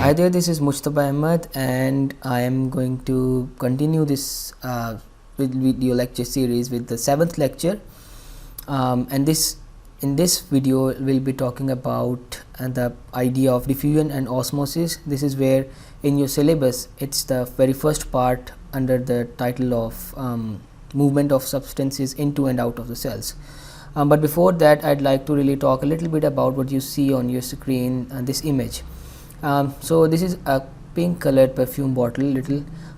Hi there, this is Mujtaba Ahmed and I am going to continue this video lecture series with the 7th lecture, and in this video we'll be talking about the idea of diffusion and osmosis. This is where in your syllabus it's the very first part under the title of movement of substances into and out of the cells. But before that, I'd like to really talk a little bit about what you see on your screen, this image. So this is a pink colored perfume bottle,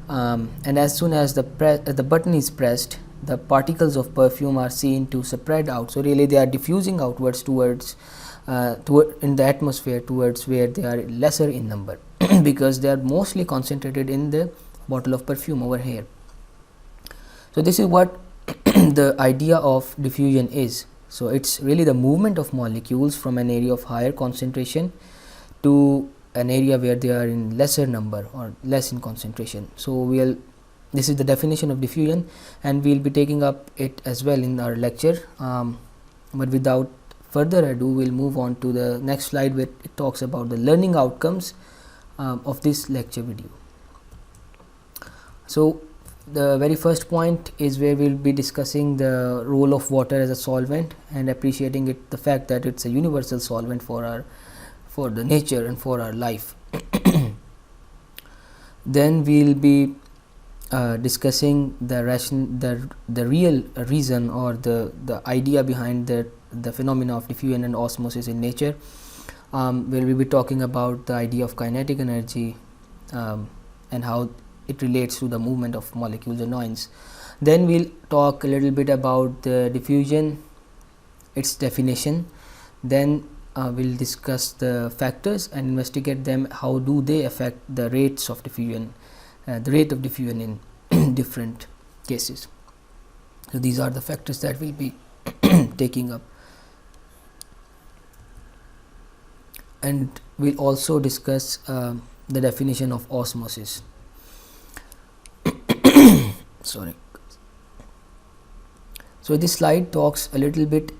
and as soon as the button is pressed, the particles of perfume are seen to spread out. So really they are diffusing outwards towards in the atmosphere towards where they are lesser in number because they are mostly concentrated in the bottle of perfume over here. So this is what the idea of diffusion is. So it's really the movement of molecules from an area of higher concentration to an area where they are in lesser number or less in concentration. So this is the definition of diffusion, and we'll be taking up it as well in our lecture, but without further ado, we'll move on to the next slide where it talks about the learning outcomes of this lecture video. So the very first point is where we'll be discussing the role of water as a solvent and appreciating the fact that it's a universal solvent for the nature and for our life. Then we'll be discussing the real reason or the idea behind the phenomena of diffusion and osmosis in nature, where we'll be talking about the idea of kinetic energy and how it relates to the movement of molecules and ions. Then we'll talk a little bit about the diffusion, its definition. Then we'll discuss the factors and investigate them. How do they affect the rates of diffusion, the rate of diffusion in different cases. So these are the factors that we'll be taking up, and we'll also discuss the definition of osmosis. Sorry. So this slide talks a little bit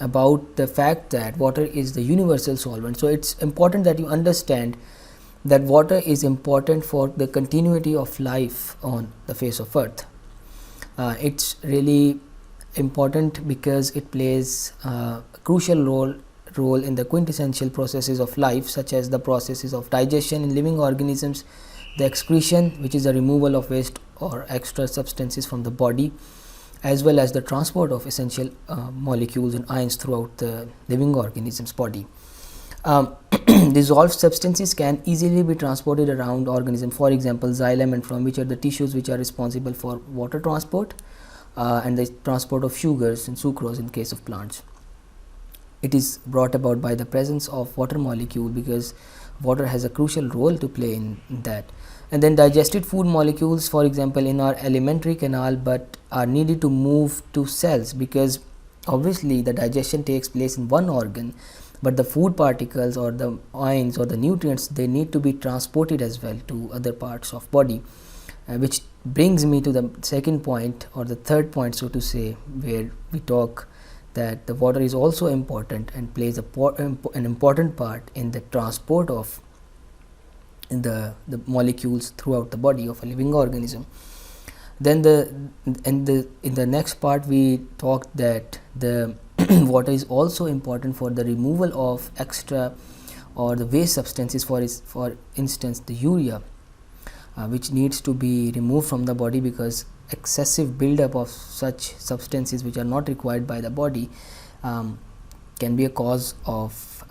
about the fact that water is the universal solvent. So it's important that you understand that water is important for the continuity of life on the face of earth. It's really important because it plays a crucial role in the quintessential processes of life, such as the processes of digestion in living organisms, the excretion, which is the removal of waste or extra substances from the body, as well as the transport of essential molecules and ions throughout the living organism's body. Dissolved substances can easily be transported around organism, for example xylem, and from which are the tissues which are responsible for water transport and the transport of sugars and sucrose in case of plants. It is brought about by the presence of water molecule because water has a crucial role to play in that. And then digested food molecules, for example in our alimentary canal, but are needed to move to cells because obviously the digestion takes place in one organ, but the food particles or the ions or the nutrients, they need to be transported as well to other parts of body, which brings me to the second point or the third point, so to say, where we talk that the water is also important and plays an important part in the transport of the molecules throughout the body of a living organism. Then in the next part we talked that the water is also important for the removal of extra or the waste substances, for instance the urea, which needs to be removed from the body because excessive buildup of such substances which are not required by the body can be a cause of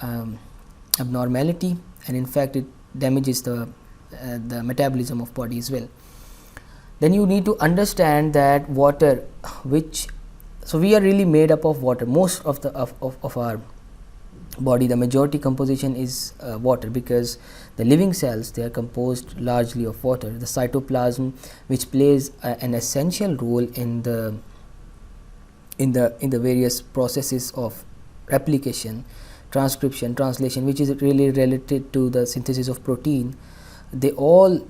abnormality, and in fact it damages the metabolism of body as well. Then you need to understand that water, so we are really made up of water. Most of our body, the majority composition is water, because the living cells, they are composed largely of water. The cytoplasm, which plays an essential role in the various processes of replication, transcription, translation, which is really related to the synthesis of protein, they all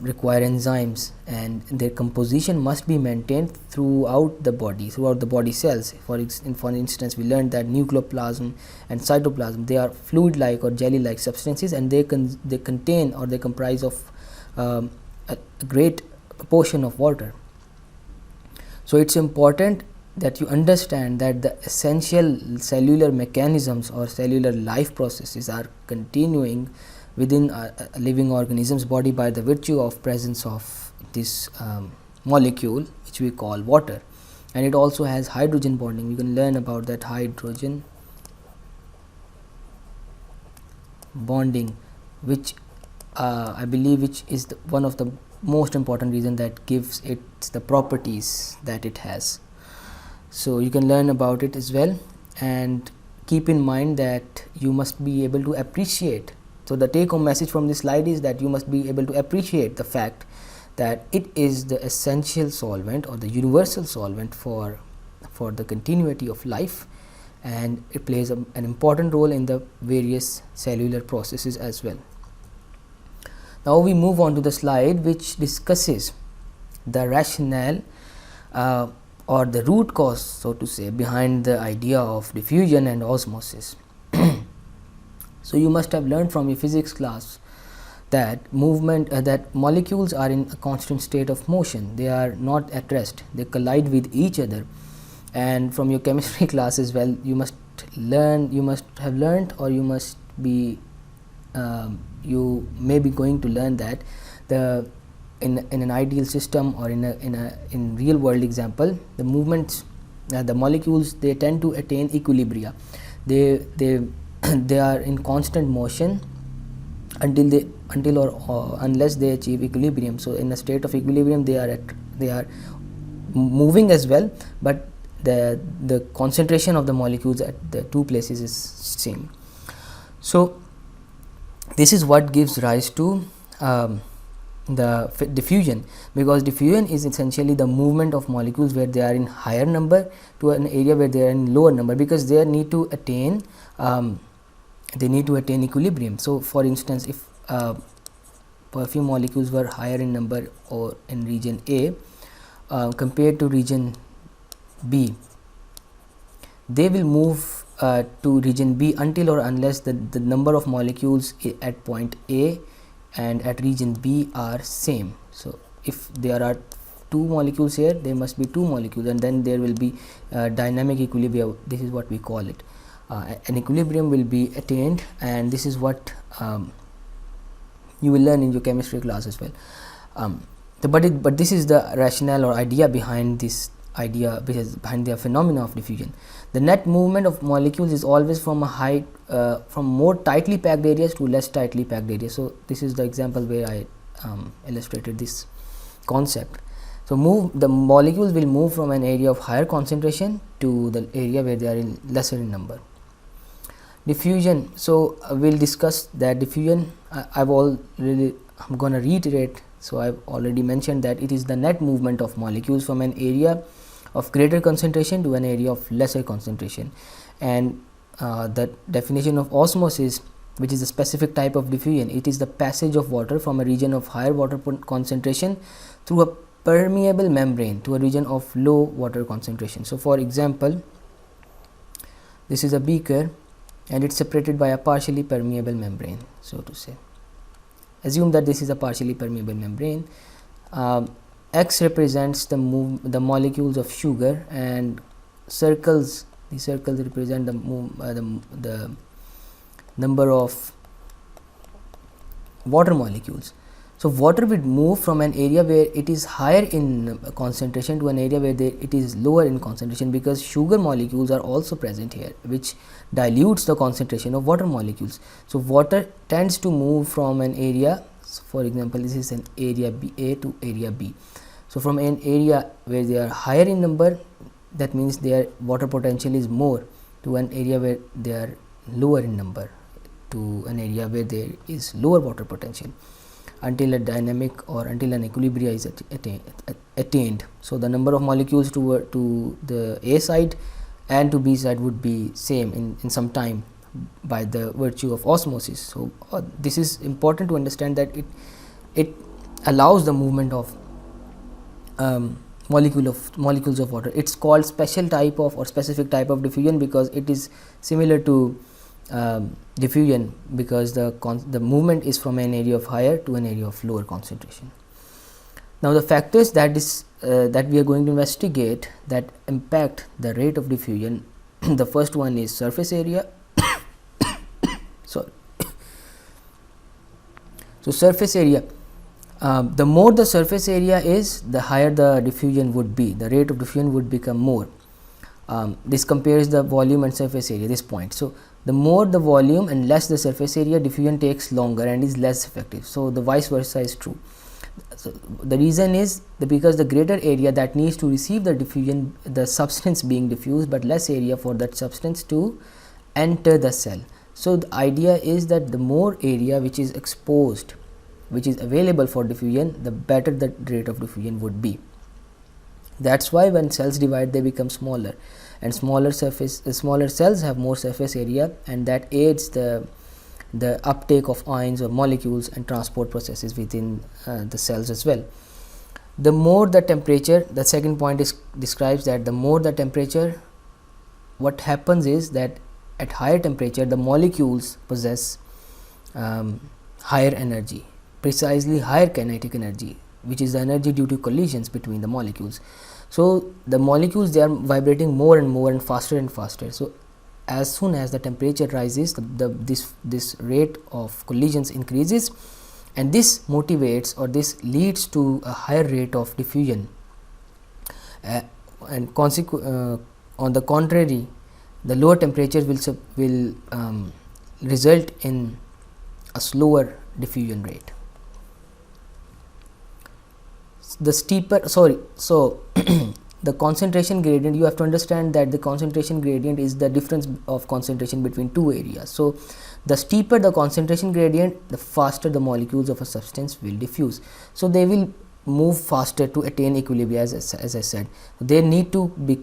require enzymes, and their composition must be maintained throughout the body cells. For instance, we learned that nucleoplasm and cytoplasm, they are fluid like or jelly like substances, and they contain or they comprise of a great proportion of water. So it's important that you understand that the essential cellular mechanisms or cellular life processes are continuing within a living organism's body by the virtue of presence of this molecule which we call water. And it also has hydrogen bonding. You can learn about that hydrogen bonding, which I believe which is one of the most important reason that gives it the properties that it has. So you can learn about it as well, and keep in mind that you must be able to appreciate. So the take home message from this slide is that you must be able to appreciate the fact that it is the essential solvent or the universal solvent for the continuity of life, and it plays an important role in the various cellular processes as well. Now we move on to the slide which discusses the rationale or the root cause, so to say, behind the idea of diffusion and osmosis. So you must have learned from your physics class that that molecules are in a constant state of motion. They are not at rest, they collide with each other. And from your chemistry class as well, you must have learned, or you must be you may be going to learn that in an ideal system or in real world example, the movements, the molecules, they tend to attain equilibria. They are in constant motion until or unless they achieve equilibrium. So in a state of equilibrium, they are moving as well, but the concentration of the molecules at the two places is same. So this is what gives rise to the diffusion, because diffusion is essentially the movement of molecules where they are in higher number to an area where they are in lower number, because they need to attain equilibrium. So for instance, if perfume molecules were higher in number or in region A compared to region B, they will move to region B until or unless the number of molecules at point A and at region B are same. So if there are two molecules here, there must be two molecules, and then there will be dynamic equilibrium. This is what we call it. An equilibrium will be attained, and this is what you will learn in your chemistry class as well. But this is the rationale or idea behind this idea, which is behind the phenomena of diffusion. The net movement of molecules is always from from more tightly packed areas to less tightly packed areas. So this is the example where I illustrated this concept. So the molecules will move from an area of higher concentration to the area where they are lesser in number. Diffusion. So we'll discuss that diffusion. I'm going to reiterate. So I've already mentioned that it is the net movement of molecules from an area of greater concentration to an area of lesser concentration. And the definition of osmosis, which is a specific type of diffusion, it is the passage of water from a region of higher water concentration through a permeable membrane to a region of low water concentration. So for example, this is a beaker and it's separated by a partially permeable membrane, so to say. Assume that this is a partially permeable membrane. X represents the molecules of sugar, and circles represent the number of water molecules. So water will move from an area where it is higher in concentration to an area where it is lower in concentration, because sugar molecules are also present here, which dilutes the concentration of water molecules. So water tends to move from an area, so for example, this is an area A to area B. So from an area where they are higher in number, that means their water potential is more, to an area where they are lower in number, to an area where there is lower water potential, until a dynamic or until an equilibrium is attained. So the number of molecules to the A side and to B side would be same in some time by the virtue of osmosis. So this is important to understand that it allows the movement of molecules of water. It's called special type of or specific type of diffusion because it is similar to diffusion, because the movement is from an area of higher to an area of lower concentration. Now, the factors that we are going to investigate that impact the rate of diffusion, the first one is surface area. Sorry. So, surface area, the more the surface area is, the higher the diffusion would be, the rate of diffusion would become more. This compares the volume and surface area, this point. So, the more the volume and less the surface area, diffusion takes longer and is less effective. So, the vice versa is true. So, the reason is because the greater area that needs to receive the diffusion, the substance being diffused, but less area for that substance to enter the cell. So, the idea is that the more area which is exposed, which is available for diffusion, the better the rate of diffusion would be. That is why when cells divide, they become smaller, and smaller cells have more surface area, and that aids the uptake of ions or molecules and transport processes within the cells as well. The more the temperature, the second point describes that the more the temperature, what happens is that at higher temperature the molecules possess higher energy, precisely higher kinetic energy, which is the energy due to collisions between the molecules. So, the molecules, they are vibrating more and more and faster and faster. So, as soon as the temperature rises, this rate of collisions increases, and this motivates or this leads to a higher rate of diffusion, and on the contrary, the lower temperatures will result in a slower diffusion rate. The steeper, so the concentration gradient, you have to understand that the concentration gradient is the difference of concentration between two areas. So, the steeper the concentration gradient, the faster the molecules of a substance will diffuse. So, they will move faster to attain equilibrium, as I said. They need to be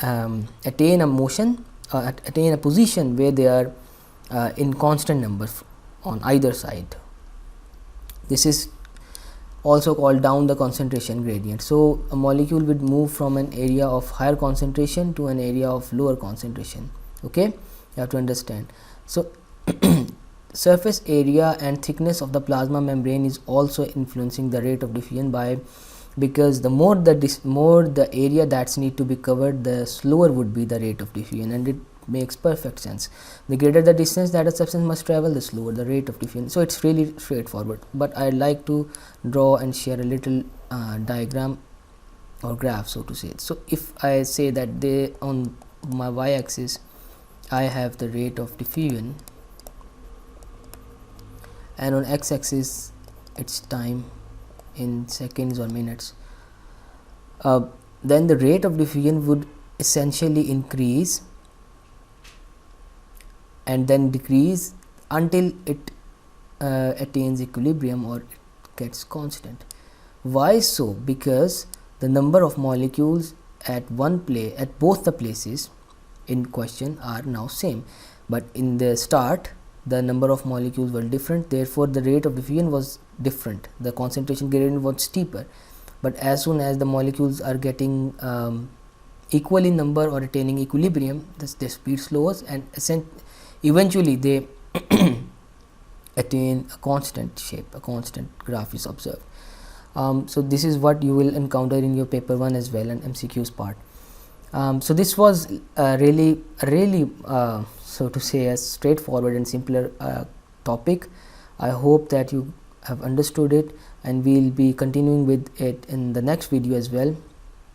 attain a motion, attain a position where they are in constant numbers on either side. This is also called down the concentration gradient. So, a molecule would move from an area of higher concentration to an area of lower concentration. Okay, you have to understand. So, surface area and thickness of the plasma membrane is also influencing the rate of diffusion because the more the area that's need to be covered, the slower would be the rate of diffusion, and it makes perfect sense. The greater the distance that a substance must travel, the slower the rate of diffusion. So, it's really straightforward, but I like to draw and share a little diagram or graph, so to say. So, if I say that on my y axis I have the rate of diffusion, and on x axis it's time in seconds or minutes, then the rate of diffusion would essentially increase and then decrease until it attains equilibrium or it gets constant. Why so? Because the number of molecules at both the places in question are now same, but in the start the number of molecules were different, therefore the rate of diffusion was different, the concentration gradient was steeper. But as soon as the molecules are getting equal in number or attaining equilibrium, the speed slows, and eventually they attain a constant shape, a constant graph is observed. So, this is what you will encounter in your paper 1 as well, and MCQs part. So, this was really so to say a straightforward and simpler topic. I hope that you have understood it, and we will be continuing with it in the next video as well,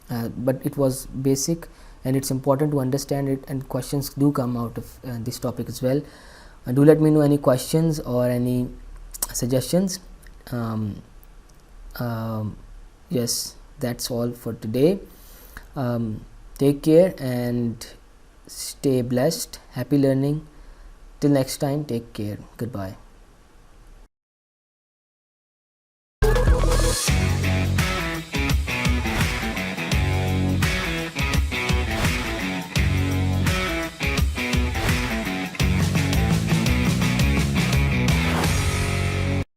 but it was basic and it's important to understand it, and questions do come out of this topic as well. Do let me know any questions or any suggestions. Yes, that's all for today. Take care and stay blessed. Happy learning. Till next time, take care. Goodbye.